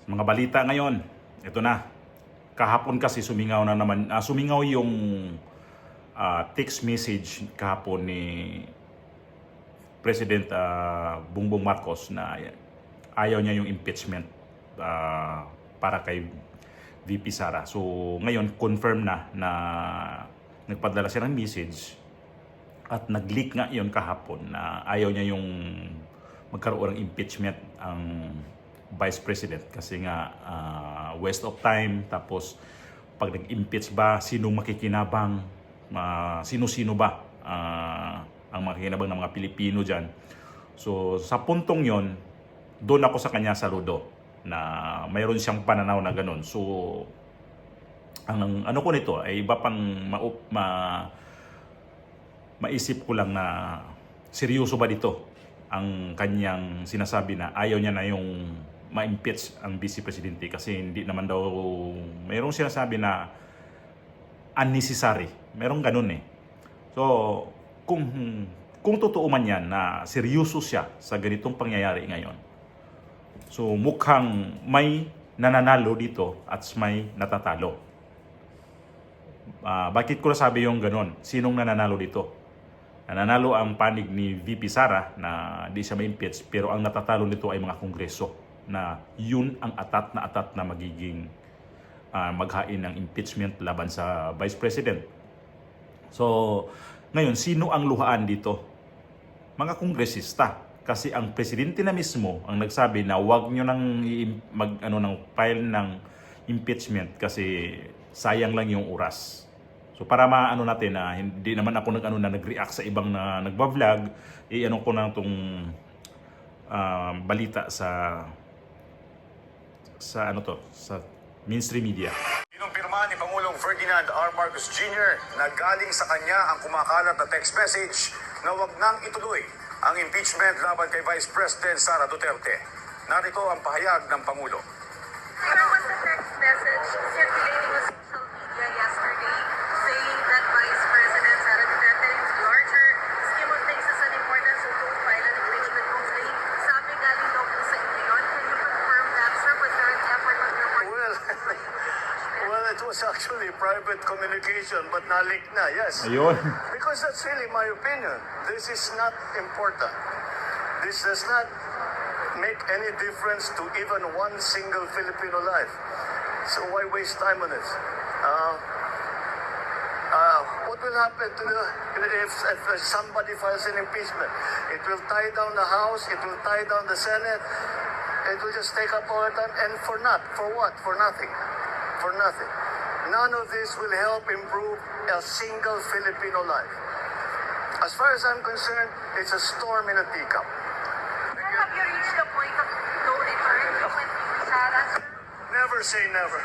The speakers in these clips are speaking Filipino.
Mga balita ngayon, ito na. Kahapon kasi sumingaw na naman, sumingaw yung text message kahapon ni President Bongbong Marcos na ayaw niya yung impeachment para kay VP Sara. So ngayon confirm na nagpadala siya ng message at nag-leak nga yon kahapon na ayaw niya yung magkaroon ng impeachment ang Vice President kasi nga waste of time. Tapos pag nag-impeach ba, sinong makikinabang, sino-sino ba ang makikinabang ng mga Pilipino dyan. So sa puntong yon, doon ako sa kanya saludo na mayroon siyang pananaw na ganun. So ang ano ko nito ay iba pang maisip ko lang na seryoso ba dito ang kanyang sinasabi na ayaw niya na yung ma-impeach ang Vice Presidente kasi hindi naman daw, mayroong sinasabi na unnecessary. Merong ganun eh. So, kung totoo man yan na seryoso siya sa ganitong pangyayari ngayon, so mukhang may nananalo dito at may natatalo. Bakit ko nasabi yung ganun? Sinong nananalo dito? Nananalo ang panig ni VP Sara na di siya ma-impeach, pero ang natatalo nito ay mga kongreso na yun ang atat na magiging maghain ng impeachment laban sa Vice President. So, ngayon, sino ang luhaan dito? Mga kongresista. Kasi ang presidente na mismo ang nagsabi na wag nyo nang ng file ng impeachment kasi sayang lang yung oras. So para maano natin na hindi naman ako nag-react sa ibang na nagba-vlog, ano ko na itong balita sa mainstream media. Kinumpirma ni Pangulong Ferdinand R. Marcos Jr. na galing sa kanya ang kumakalat na text message na wag nang ituloy ang impeachment laban kay Vice President Sara Duterte. Narito ang pahayag ng Pangulo. There was a text message circulating on social media yesterday saying that Vice President Sara Duterte in his larger scheme of things is an importance of don't file an impeachment motion. Sabi galing daw po sa inyo yun. Can you confirm that, sir? Was there an effort on your part? Well, it was actually private communication but nalik na, yes. Ayun. Because that's really my opinion. This is not important. This does not make any difference to even one single Filipino life. So why waste time on this? What will happen to if somebody files an impeachment? It will tie down the House, it will tie down the Senate, it will just take up all the time, and for what? For nothing. For nothing. None of this will help improve a single Filipino life. As far as I'm concerned, it's a storm in a teacup. Sir, have you reached the point of no return with Sara, sir? Never say never.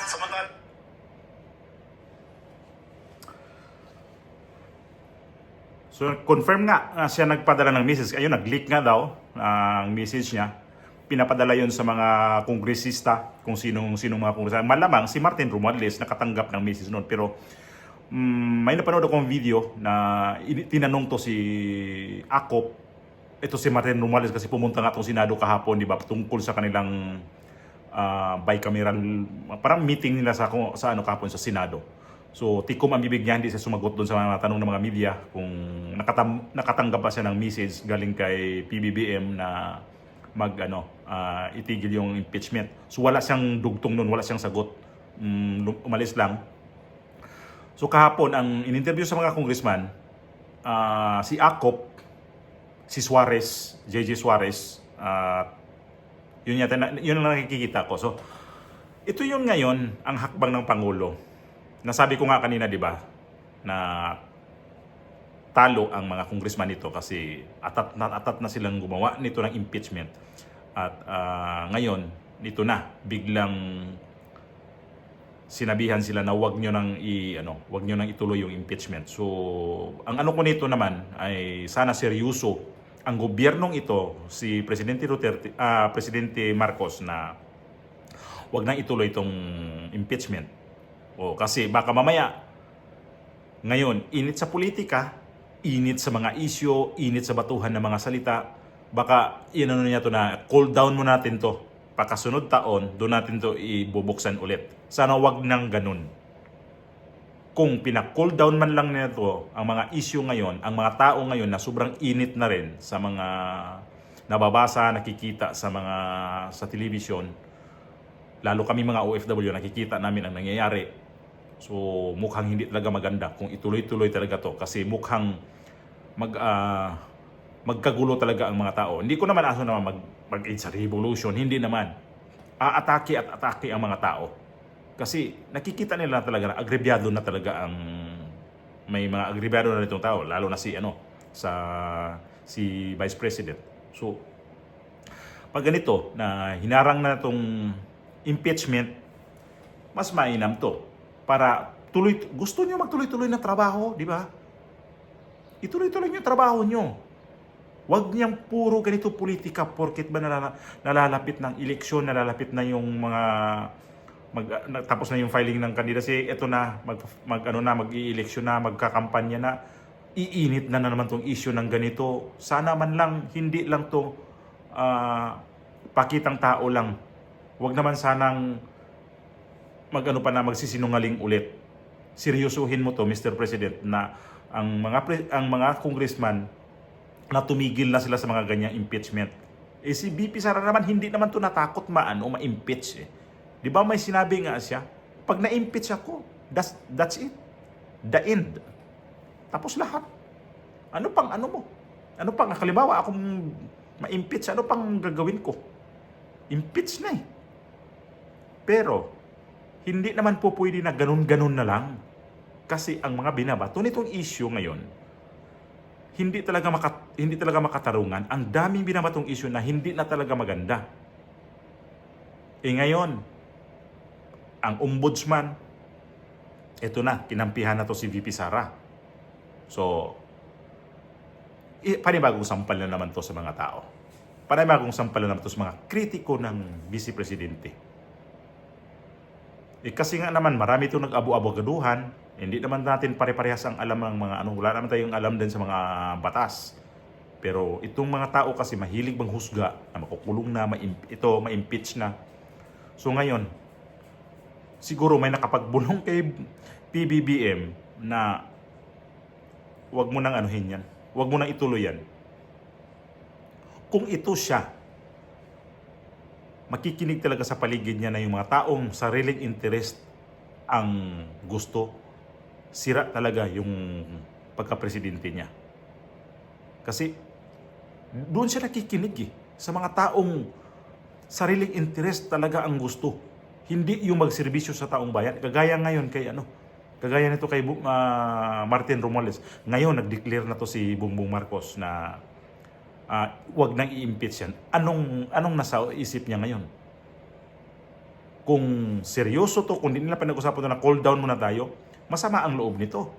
Samantala, So confirm nga siya nagpadala ng message. Ayun, nag-leak nga daw ang message niya. Pinapadala yon sa mga kongresista, kung sinong mga kongresista. Malamang si Martin Romualdez nakatanggap ng message noon. Pero may napanood akong video na tinanong to si Akop. Ito si Martin Romualdez kasi pumunta nga itong Senado kahapon, di ba? Tungkol sa kanilang bicameral, parang meeting nila sa kahapon sa Senado. So tikom ang bibig niya, hindi siya sumagot doon sa mga tanong ng mga media kung nakatanggap ba siya ng message galing kay PBBM na itigil yung impeachment. So wala siyang dugtong noon, wala siyang sagot. Umalis lang. So kahapon ang in-interview sa mga congressman, si Akop, si Suarez, JJ Suarez, yun ang nakikita ko. So ito yun ngayon ang hakbang ng Pangulo. Nasabi ko nga kanina, di ba, na talo ang mga congressman nito kasi atat na silang gumawa nito ng impeachment. At ngayon, nito na, biglang sinabihan sila na wag nyo nang ituloy yung impeachment. So, ang ano ko nito naman ay sana seryoso ang gobyernong ito, si Presidente Marcos, na wag nang ituloy itong impeachment. Kasi baka mamaya, ngayon, init sa politika, init sa mga isyo, init sa batuhan ng mga salita, baka inano niya to na cool down mo natin to. Pagkasunod taon, doon natin to ibubuksan ulit. Sana wag nang ganun. Kung pina-cool down man lang nito ang mga issue ngayon, ang mga tao ngayon na sobrang init na rin sa mga nababasa, nakikita sa television, lalo kami mga OFW, nakikita namin ang nangyayari. So mukhang hindi talaga maganda kung ituloy-tuloy talaga to kasi mukhang magkagulo talaga ang mga tao. Hindi ko naman aso naman mag-AIDS revolution, hindi naman. Aatake at atake ang mga tao. Kasi nakikita nila talaga na agrebyado na talaga may mga agrebyado na itong tao, lalo na si Vice President. So pag ganito na hinarang na itong impeachment, mas mainam to para gusto niyo magtuloy-tuloy na trabaho, di ba? Ituloy-tuloy niyo trabaho niyo. Huwag niyang puro ganito politika porket ba nalalapit ng eleksyon, nalalapit na yung mga tapos na yung filing ng candidacy, eto na mag-i-eleksyon na, magkakampanya na, iinit na naman tong issue ng ganito. Sana man lang hindi lang to pakitang tao lang. Huwag naman sanang magsisinungaling ulit. Seryosuhin mo to, Mr. President, na ang mga congressman na tumigil na sila sa mga ganyang impeachment. Si BP Sara naman, hindi naman to natakot ma-impeach eh. Di ba may sinabi nga siya, pag na-impeach ako, that's it. The end. Tapos lahat. Ano pang mo? Ano pang, halimbawa akong ma-impeach, ano pang gagawin ko? Impeach na eh. Pero, hindi naman po pwede na ganun-ganun na lang. Kasi ang mga binabato nitong issue ngayon, hindi talaga makatarungan. Ang daming binabatong issue na hindi na talaga maganda. Ngayon, ang ombudsman, ito na, kinampihan na to si VP Sara. So, panibagong sampal na naman to sa mga tao. Panibagong sampal na naman to sa mga kritiko ng Vice Presidente. Kasi nga naman, marami itong nag-abu-abogaduhan. Hindi naman natin pare-parehas ang alam ng mga wala naman tayong alam din sa mga batas. Pero itong mga tao kasi mahilig manghusga na makukulong na, ma-impeach na. So ngayon, siguro may nakapagbulong kay PBBM na wag mo nang anuhin yan. Wag mo nang ituloy yan. Kung ito siya, makikinig talaga sa paligid niya na yung mga taong sariling interest ang gusto, sira talaga yung pagka-presidente niya. Kasi doon siya nakikinig sa mga taong sariling interest talaga ang gusto. Hindi yung magserbisyo sa taong bayan. Kagaya ngayon kagaya nito kay Martin Romualdez. Ngayon nag-declare na to si Bongbong Marcos na wag nang i-impeach yan. Anong nasa isip niya ngayon? Kung seryoso to, kung hindi nila pinag-usapan to na cool down muna tayo, masama ang loob nito.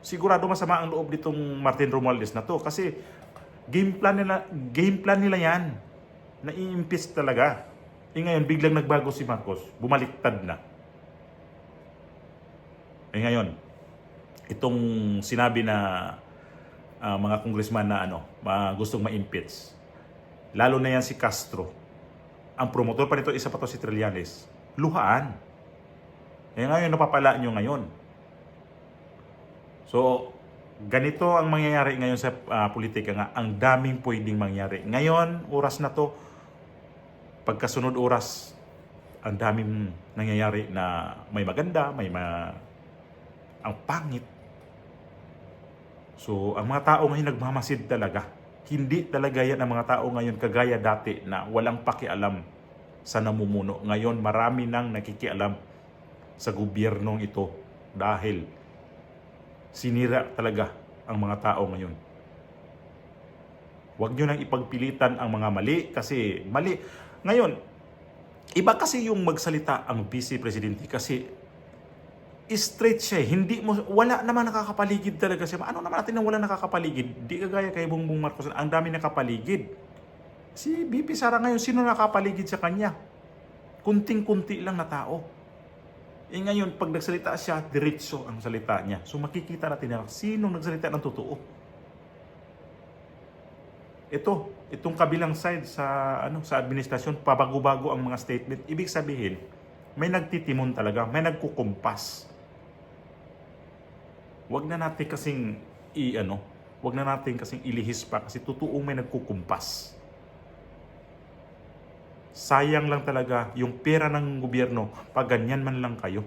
Sigurado masama ang loob nitong Martin Romualdez na to kasi game plan nila yan na i-impeach talaga. Ngayon biglang nagbago si Marcos, bumaliktad na. Ngayon itong sinabi na mga congressman na gustong ma-impeach, lalo na yan si Castro, ang promotor pa nito, isa pa to si Trillanes, luhaan. Ngayon napapala nyo ngayon. So, ganito ang mangyayari ngayon sa politika nga. Ang daming pwedeng mangyari. Ngayon, oras na to, pagkasunod oras, ang daming nangyayari na may maganda, ang pangit. So, ang mga tao ngayon nagmamasid talaga. Hindi talaga yan ang mga tao ngayon kagaya dati na walang pakialam sa namumuno. Ngayon, marami nang nakikialam sa gobyernong ito dahil sinira talaga ang mga tao ngayon. Huwag nyo nang ipagpilitan ang mga mali kasi mali. Ngayon, iba kasi yung magsalita ang Vice Presidente kasi straight siya. Wala naman nakakapaligid talaga siya. Ano naman natin na wala nakakapaligid? Di kagaya kay Bongbong Marcos. Ang dami nakapaligid. Si VP Sara ngayon, sino nakapaligid sa kanya? Kunting-kunti lang na tao. Ngayon, pag nagsalita siya, diretso ang salita niya. So makikita natin na sino nagsalita ng totoo. Ito, itong kabilang side sa sa administrasyon, pabago-bago ang mga statement. Ibig sabihin, may nagtitimon talaga, may nagkukumpas. Wag na natin kasing wag na natin kasing ilihis pa kasi totoong may nagkukumpas. Sayang lang talaga yung pera ng gobyerno pag ganyan man lang kayo.